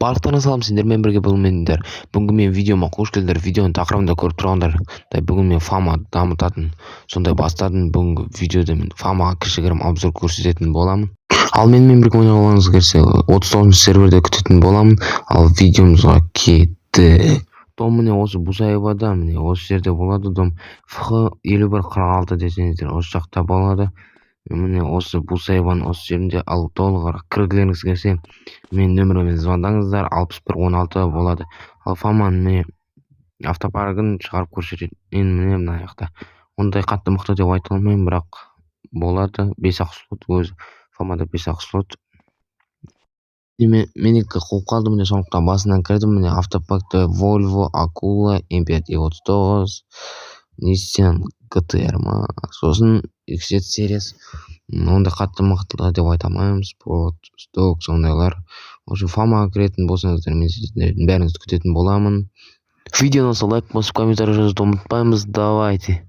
Барлықтарыңызға салам, сендермен бірге болмеңдер. Бүгінгі мен видеома қош келдіңдер. Видеоның тақырыбында көріп тұрғандардай, бүгін мен фама дамытатын сондай бастадым. Бүгінгі видеода мен фамаға кішігірім обзор көрсететін боламын. Ал менімен бірге ойнауға болғыңыз келсе, 39 серверде күтетін боламын. Ал видеомызға кеттік. Дом міне осы Бусаевада, міне осы жерде болады. Дом FH5146 десеңіздер, осы жақта болады. Міне осы Бусаеваның осы жерінде. Ал толығырақ кіргілеріңіз келсе, мен нөміріме звондаңыздар, 6116 болады. Ал фаманың міне автопаркын шығарып көрсететін міне мына жақта. Ондай қатты мықты деп айта алмаймын, бірақ болады. 5-ақ слот өзі. Фамада 5-ақ слот. Менікі қуып қалды, міне сондықтан басынан кірдім. Міне автопаркта Volvo, Акула, М5 E39, Nissan GT-R ма, сосын X7 сериясы. Ондай қатты мықты деп айта алмаймын. Спорт, сток, сондайлар. Осы фамаға кіретін болсаңыздар, мен сіздердің бәріңізді күтетін боламын. Видеоны лайк басып, комментарий жазуды ұмытпаймыз. Давайте.